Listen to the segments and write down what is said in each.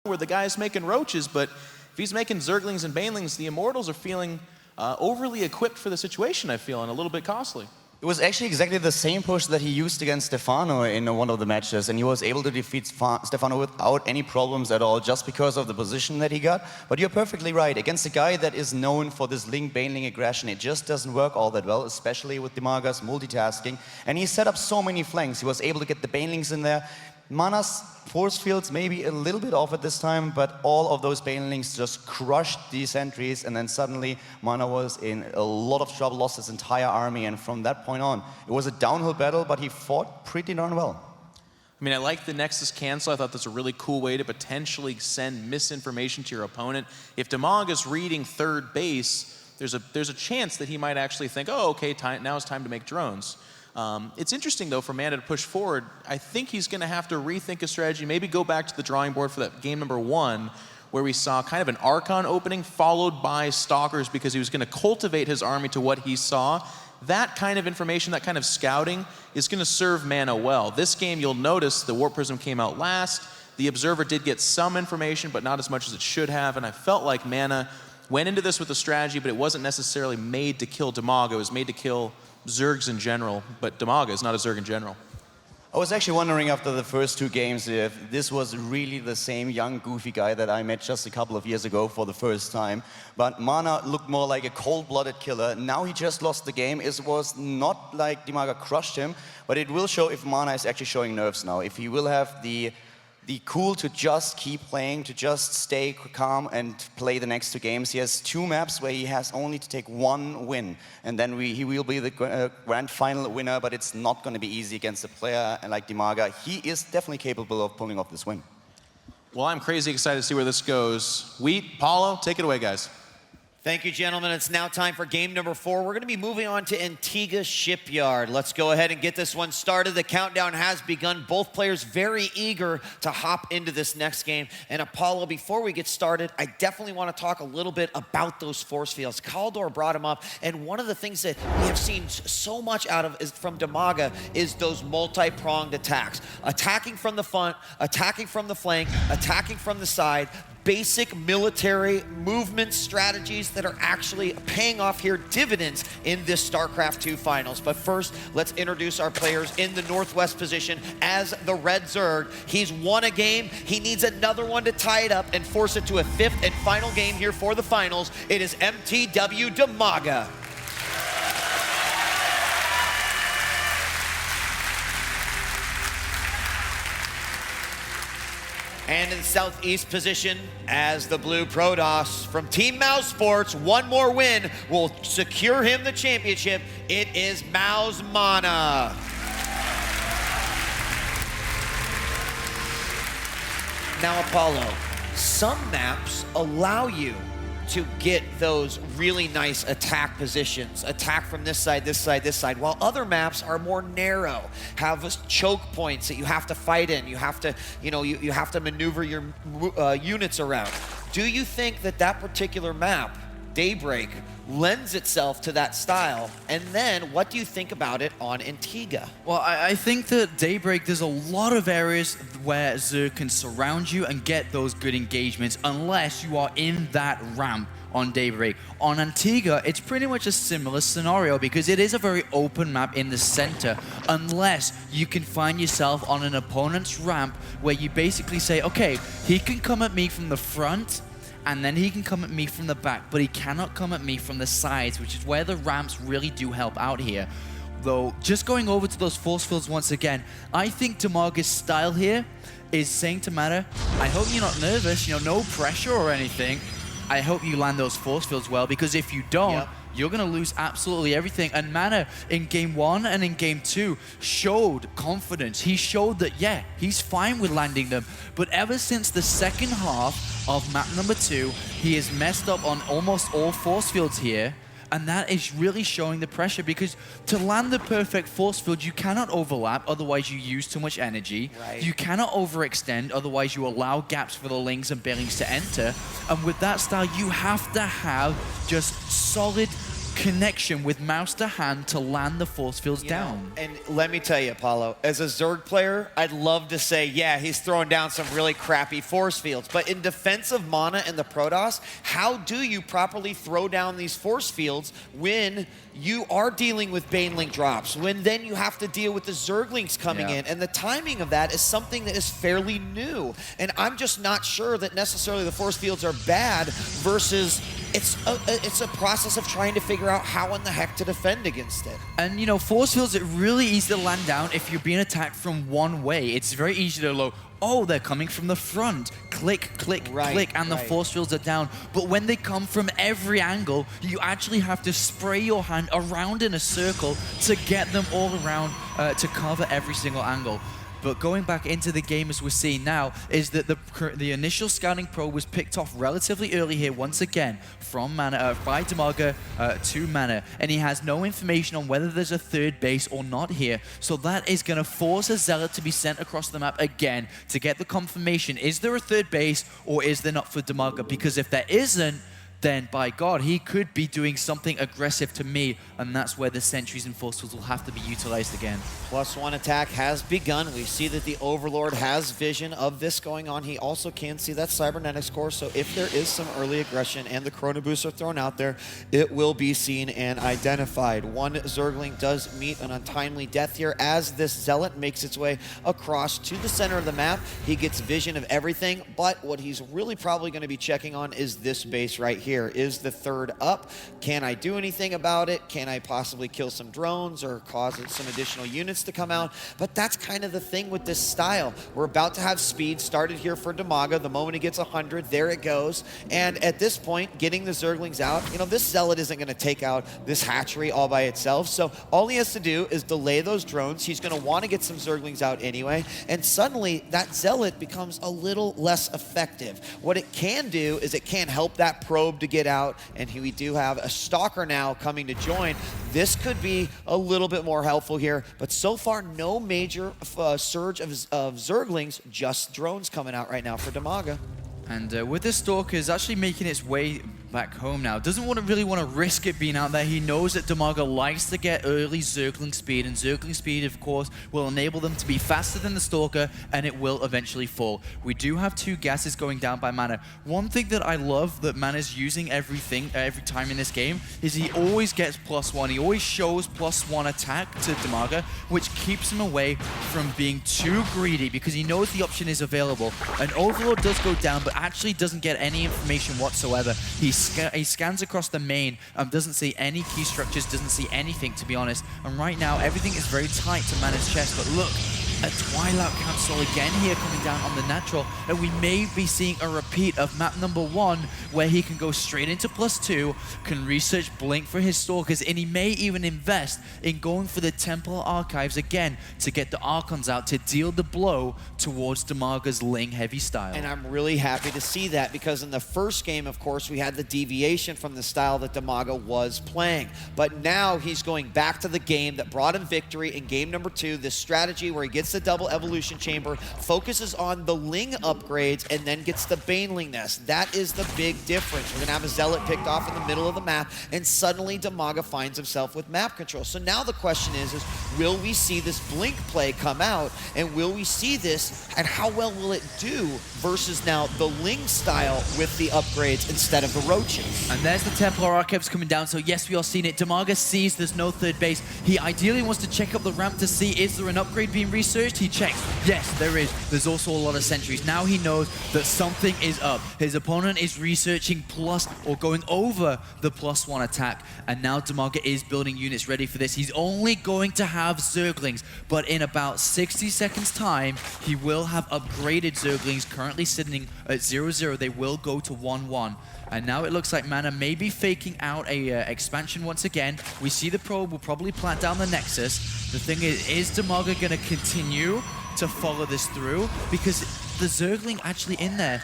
where the guy's making roaches, but if he's making Zerglings and Banelings, the Immortals are feeling overly equipped for the situation, I feel, and a little bit costly. It was actually exactly the same push that he used against Stefano in one of the matches, and he was able to defeat Stefano without any problems at all, just because of the position that he got. But you're perfectly right. Against a guy that is known for this Link-Baneling aggression, it just doesn't work all that well, especially with Dimaga's multitasking. And he set up so many flanks. He was able to get the Banelings in there. Mana's force fields maybe a little bit off at this time, but all of those Banelings just crushed these sentries, and then suddenly Mana was in a lot of trouble, lost his entire army, and from that point on, it was a downhill battle, but he fought pretty darn well. I mean, I like the Nexus cancel. I thought that's a really cool way to potentially send misinformation to your opponent. If Dimaga's reading third base, there's a chance that he might actually think, oh, okay, now it's time to make drones. It's interesting, though, for Mana to push forward. I think he's going to have to rethink his strategy, maybe go back to the drawing board for that game number 1, where we saw kind of an Archon opening followed by Stalkers, because he was going to cultivate his army to what he saw. That kind of information, that kind of scouting, is going to serve Mana well. This game, you'll notice the Warp Prism came out last. The Observer did get some information, but not as much as it should have, and I felt like Mana went into this with a strategy, but it wasn't necessarily made to kill Dimaga. It was made to kill Zergs in general, but Dimaga is not a Zerg in general. I was actually wondering after the first 2 games if this was really the same young, goofy guy that I met just a couple of years ago for the first time. But Mana looked more like a cold-blooded killer. Now he just lost the game. It was not like Dimaga crushed him, but it will show if Mana is actually showing nerves now. If he will have the cool to just keep playing, to just stay calm and play the next 2 games. He has 2 maps where he has only to take 1 win, and then he will be the grand final winner, but it's not going to be easy against a player like Dimaga. He is definitely capable of pulling off this win. Well, I'm crazy excited to see where this goes. Wheat, Paulo, take it away, guys. Thank you, gentlemen. It's now time for game number 4. We're going to be moving on to Antigua Shipyard. Let's go ahead and get this one started. The countdown has begun. Both players very eager to hop into this next game. And Apollo, before we get started, I definitely want to talk a little bit about those force fields. Kaldor brought him up, and one of the things that we have seen so much out of from Dimaga is those multi-pronged attacks. Attacking from the front, attacking from the flank, attacking from the side. Basic military movement strategies that are actually paying off here dividends in this StarCraft 2 finals. But first, let's introduce our players in the northwest position as the Red Zerg. He's won a game. He needs another one to tie it up and force it to a 5th and final game here for the finals. It is MTW Dimaga. And in the southeast position, as the blue Protoss from Team Mouse Sports, one more win will secure him the championship. It is Mouse Mana. Now, Apollo, some maps allow you to get those really nice attack positions. Attack from this side, this side, this side, while other maps are more narrow, have choke points that you have to fight in. You have to, you have to maneuver your units around. Do you think that that particular map, Daybreak, lends itself to that style? And then what do you think about it on Antigua? Well, I think that Daybreak, there's a lot of areas where Zerg can surround you and get those good engagements unless you are in that ramp on Daybreak. On Antigua, it's pretty much a similar scenario because it is a very open map in the center unless you can find yourself on an opponent's ramp where you basically say, okay, he can come at me from the front, and then he can come at me from the back, but he cannot come at me from the sides, which is where the ramps really do help out here. Though, just going over to those force fields once again, I think Dimaga's style here is saying to Mana, I hope you're not nervous, no pressure or anything. I hope you land those force fields well, because if you don't, you're going to lose absolutely everything. And Mana, in Game 1 and in Game 2, showed confidence. He showed that, yeah, he's fine with landing them. But ever since the second half of map number 2, he has messed up on almost all force fields here. And that is really showing the pressure, because to land the perfect force field, you cannot overlap, otherwise you use too much energy. Right. You cannot overextend, otherwise you allow gaps for the Lings and Banelings to enter. And with that style, you have to have just solid, connection with mouse to hand to land the force fields down. And let me tell you, Apollo, as a Zerg player, I'd love to say, yeah, he's throwing down some really crappy force fields. But in defense of Mana and the Protoss, how do you properly throw down these force fields when you are dealing with Baneling drops, when then you have to deal with the Zerglings coming in? And the timing of that is something that is fairly new. And I'm just not sure that necessarily the force fields are bad versus it's a process of trying to figure out how in the heck to defend against it. And you know, force fields are really easy to land down if you're being attacked from one way. It's very easy to go, oh, they're coming from the front. Click, click, click, and the force fields are down. But when they come from every angle, you actually have to spray your hand around in a circle to get them all around to cover every single angle. But going back into the game, as we're seeing now, is that the initial scouting probe was picked off relatively early here once again from Mana, by Dimaga to Mana, and he has no information on whether there's a third base or not here. So that is going to force a Zealot to be sent across the map again to get the confirmation. Is there a third base or is there not for Dimaga? Because if there isn't, then by God, he could be doing something aggressive to me, and that's where the sentries and force fields will have to be utilized again. +1 attack has begun. We see that the Overlord has vision of this going on. He also can see that cybernetics core, so if there is some early aggression and the Chrono Boosts are thrown out there, it will be seen and identified. One Zergling does meet an untimely death here as this Zealot makes its way across to the center of the map. He gets vision of everything, but what he's really probably going to be checking on is this base right here. Is the third up? Can I do anything about it? Can I possibly kill some drones or cause some additional units to come out? But that's kind of the thing with this style. We're about to have speed started here for Dimaga. The moment he gets 100, there it goes. And at this point, getting the Zerglings out, you know, this Zealot isn't going to take out this hatchery all by itself. So all he has to do is delay those drones. He's going to want to get some Zerglings out anyway. And suddenly, that Zealot becomes a little less effective. What it can do is it can help that probe to get out, and we do have a Stalker now coming to join. This could be a little bit more helpful here, but so far no major surge of Zerglings, just drones coming out right now for Dimaga. And with the Stalkers actually making its way back home now, doesn't really want to risk it being out there. He knows that Dimaga likes to get early Zergling speed, and Zergling speed, of course, will enable them to be faster than the Stalker, and it will eventually fall. We do have 2 gases going down by Mana. One thing that I love that Mana's using every time in this game is he always gets +1. He always shows +1 attack to Dimaga, which keeps him away from being too greedy because he knows the option is available. An Overlord does go down, but actually doesn't get any information whatsoever. He scans across the main, doesn't see any key structures, doesn't see anything, to be honest. And right now, everything is very tight to Mana's chest. But look, a Twilight Council again here coming down on the natural. And we may be seeing a repeat of map number 1, where he can go straight into +2, can research Blink for his Stalkers, and he may even invest in going for the Temple Archives again to get the Archons out to deal the blow towards Dimaga's Ling heavy style. And I'm really happy to see that, because in the first game, of course, we had the deviation from the style that Dimaga was playing. But now he's going back to the game that brought him victory in game number 2, this strategy where he gets the double evolution chamber, focuses on the Ling upgrades, and then gets the Baneling nest. That is the big difference. We're going to have a Zealot picked off in the middle of the map, and suddenly Dimaga finds himself with map control. So now the question is will we see this Blink play come out, and will we see this, and how well will it do versus now the Ling style with the upgrades instead of the roaches? And there's the Templar Archives coming down, so yes, we are seeing it. Dimaga sees there's no third base. He ideally wants to check up the ramp to see, is there an upgrade being researched? He checks, yes, there is. There's also a lot of sentries. Now he knows that something is up. His opponent is researching going over the +1 attack, and now Dimaga is building units ready for this. He's only going to have Zerglings, but in about 60 seconds time, he will have upgraded Zerglings currently sitting at 0-0. They will go to 1-1. And now it looks like Mana may be faking out a expansion once again. We see the probe will probably plant down the Nexus. The thing is Dimaga going to continue to follow this through? Because the Zergling actually in there.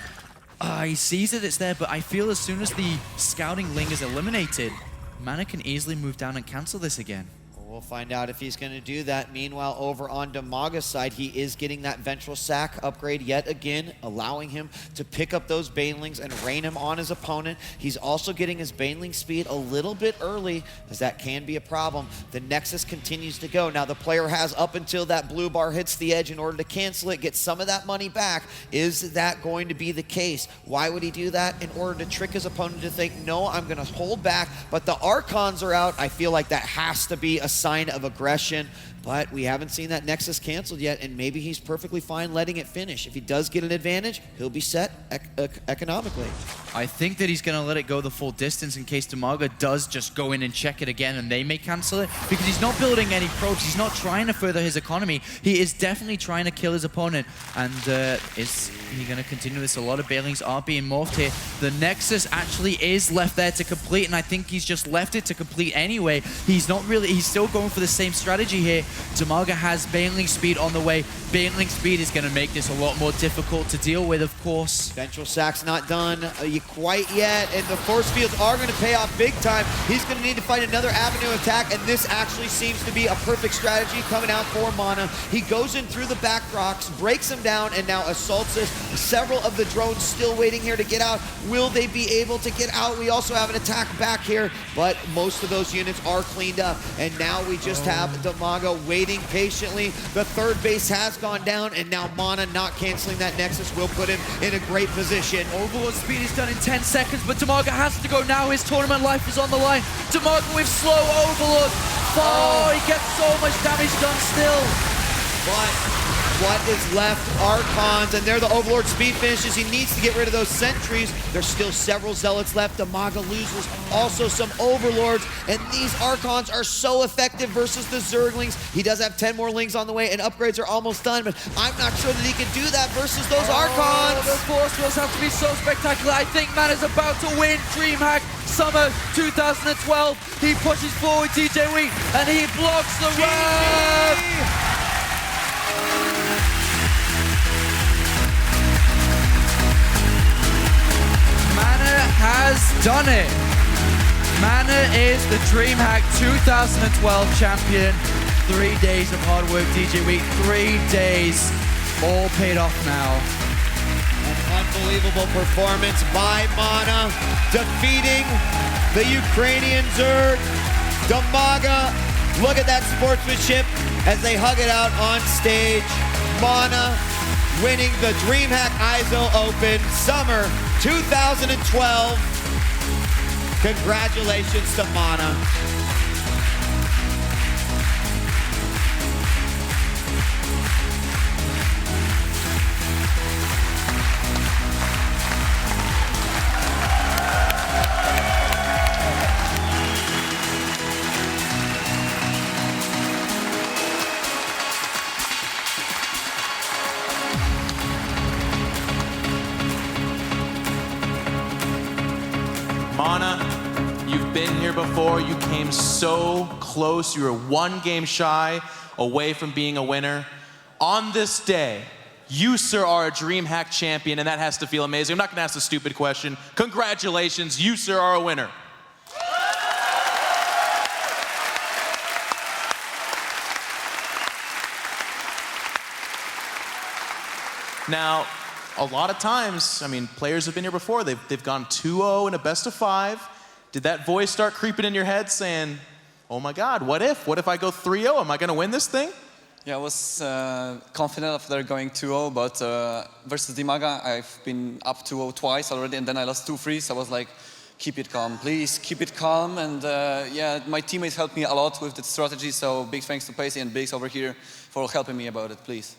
He sees that it's there, but I feel as soon as the scouting Ling is eliminated, Mana can easily move down and cancel this again. We'll find out if he's going to do that. Meanwhile, over on Dimaga's side, he is getting that Ventral Sack upgrade yet again, allowing him to pick up those Banelings and rain him on his opponent. He's also getting his Baneling speed a little bit early, as that can be a problem. The Nexus continues to go. Now, the player has up until that blue bar hits the edge in order to cancel it, get some of that money back. Is that going to be the case? Why would he do that? In order to trick his opponent to think, no, I'm going to hold back, but the Archons are out. I feel like that has to be a sign of aggression, but we haven't seen that Nexus canceled yet, and maybe he's perfectly fine letting it finish. If he does get an advantage, he'll be set economically. I think that he's going to let it go the full distance in case Dimaga does just go in and check it again and they may cancel it, because he's not building any probes. He's not trying to further his economy. He is definitely trying to kill his opponent. And is he going to continue this? A lot of Banelings are being morphed here. The Nexus actually is left there to complete, and I think he's just left it to complete anyway. He's not really, he's still going for the same strategy here. Dimaga has Baneling speed on the way. Baneling speed is going to make this a lot more difficult to deal with, of course. Ventral Sack's not done quite yet, and the force fields are going to pay off big time. He's going to need to find another avenue of attack, and this actually seems to be a perfect strategy coming out for Mana. He goes in through the back rocks, breaks them down, and now assaults this. Several of the drones still waiting here to get out. Will they be able to get out? We also have an attack back here, but most of those units are cleaned up, and now we just have Dimaga waiting patiently. The third base has gone down, and now Mana not canceling that Nexus will put him in a great position. Overlord speed is done in 10 seconds, but Dimaga has to go now. His tournament life is on the line. Dimaga with slow Overlord. Oh, he gets so much damage done still. But what is left? Archons, and they're the Overlord speed finishes. He needs to get rid of those sentries. There's still several Zealots left. Dimaga loses also some Overlords, and these Archons are so effective versus the Zerglings. He does have 10 more Lings on the way, and upgrades are almost done, but I'm not sure that he can do that versus those Archons. The force fields have to be so spectacular. I think Mana's about to win DreamHack Summer 2012. He pushes forward DJ Wheat, and he blocks the run. Mana has done it. Mana is the DreamHack 2012 champion. 3 days of hard work, DJ Wheat. 3 days, all paid off now. An unbelievable performance by Mana, defeating the Ukrainian Zerg. Dimaga, look at that sportsmanship as they hug it out on stage. Mana winning the DreamHack ISO Open Summer 2012. Congratulations to Mana. Mana, you've been here before. You came so close. You were 1 game shy away from being a winner. On this day, you, sir, are a DreamHack champion, and that has to feel amazing. I'm not going to ask a stupid question. Congratulations, you, sir, are a winner. Now, a lot of times, I mean, players have been here before. They've gone 2-0 in a best of 5. Did that voice start creeping in your head saying, oh my God, what if? What if I go 3-0? Am I going to win this thing? Yeah, I was confident after going 2-0, but versus Dimaga, I've been up 2-0 twice already, and then I lost 2-3, so I was like, keep it calm, please, keep it calm. And yeah, my teammates helped me a lot with the strategy, so big thanks to Pacey and Biggs over here for helping me about it, please.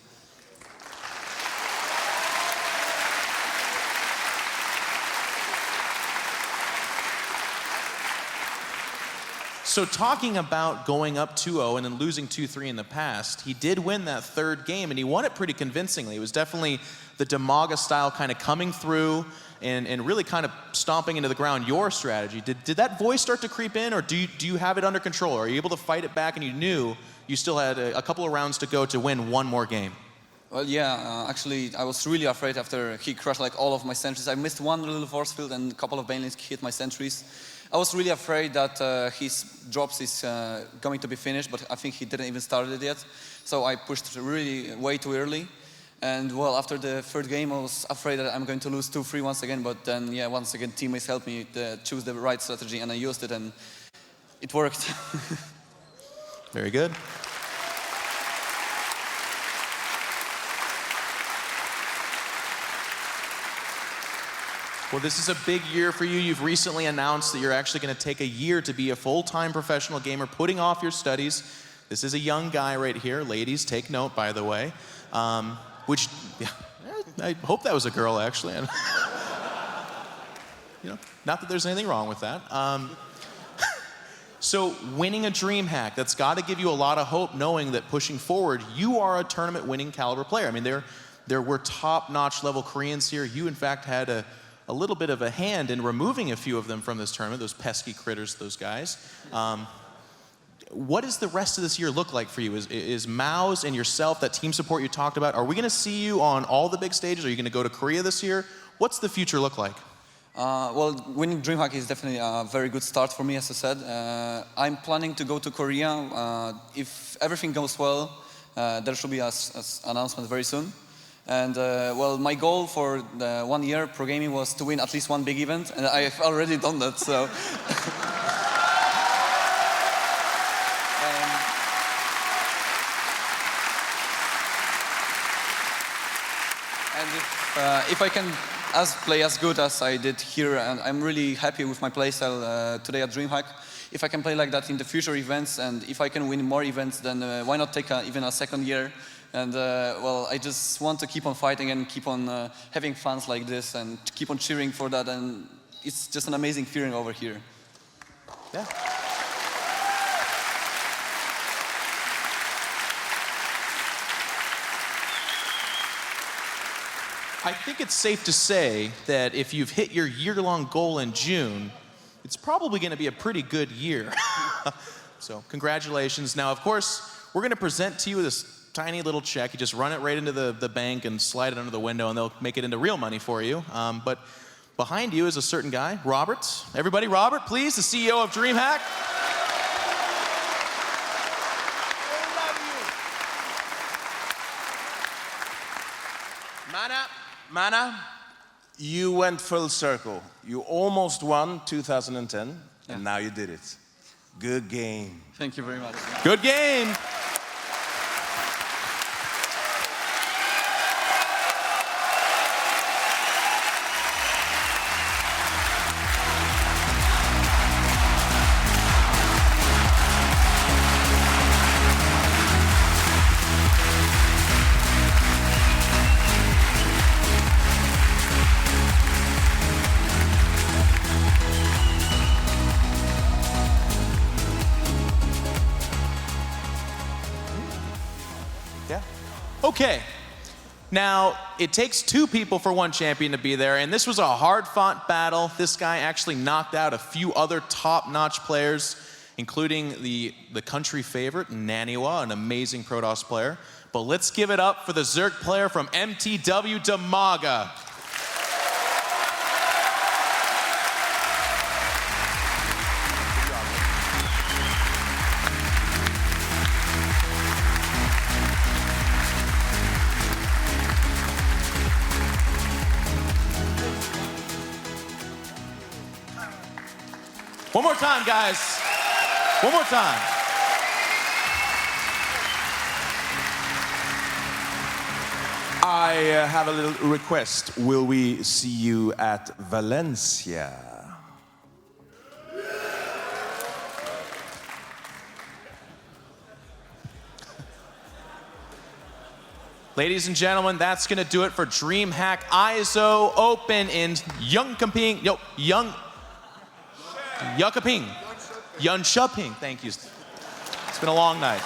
So talking about going up 2-0 and then losing 2-3 in the past, he did win that 3rd game, and he won it pretty convincingly. It was definitely the Dimaga style kind of coming through and really kind of stomping into the ground your strategy. Did that voice start to creep in, or do you have it under control? Are you able to fight it back, and you knew you still had a couple of rounds to go to win 1 more game? Well, yeah, actually, I was really afraid after he crushed like all of my sentries. I missed 1 little force field, and a couple of banelings hit my sentries. I was really afraid that his drops is going to be finished, but I think he didn't even start it yet. So I pushed really way too early. And well, after the third game, I was afraid that I'm going to lose 2-3 once again. But then, yeah, once again, teammates helped me choose the right strategy, and I used it, and it worked. Very good. Well, this is a big year for you. You've recently announced that you're actually going to take a year to be a full-time professional gamer, putting off your studies. This is a young guy right here. Ladies, take note, by the way. Which, yeah, I hope that was a girl, actually. You know, not that there's anything wrong with that. So winning a DreamHack, that's got to give you a lot of hope, knowing that pushing forward, you are a tournament-winning caliber player. I mean, there were top-notch level Koreans here. You, in fact, had a little bit of a hand in removing a few of them from this tournament, those pesky critters, those guys. What does the rest of this year look like for you? Is Maus and yourself, that team support you talked about, are we going to see you on all the big stages? Are you going to go to Korea this year? What's the future look like? Well, winning DreamHack is definitely a very good start for me, as I said. I'm planning to go to Korea. If everything goes well, there should be an announcement very soon. And well, my goal for the 1 year pro gaming was to win at least one big event, and I've already done that, so. And if I can play as good as I did here, and I'm really happy with my playstyle today at DreamHack. If I can play like that in the future events, and if I can win more events, then why not take even a second year? And well, I just want to keep on fighting and keep on having fans like this, and keep on cheering for that. And it's just an amazing feeling over here. Yeah. I think it's safe to say that if you've hit your year-long goal in June, it's probably going to be a pretty good year. So congratulations. Now, of course, we're going to present to you this tiny little check. You just run it right into the bank and slide it under the window, and they'll make it into real money for you. But behind you is a certain guy, Robert. Everybody, Robert, please, the CEO of DreamHack. Mana, you went full circle. You almost won 2010, and now you did it. Good game. Thank you very much. Good game. Yeah. Okay. Now, it takes two people for one champion to be there, and this was a hard-fought battle. This guy actually knocked out a few other top-notch players, including the country favorite, Naniwa, an amazing Protoss player. But let's give it up for the Zerg player from MTW, Dimaga. One more time, guys. One more time. I have a little request. Will we see you at Valencia? Ladies and gentlemen, that's going to do it for DreamHack ISO Open in Jönköping. Jönköping. Thank you. It's been a long night.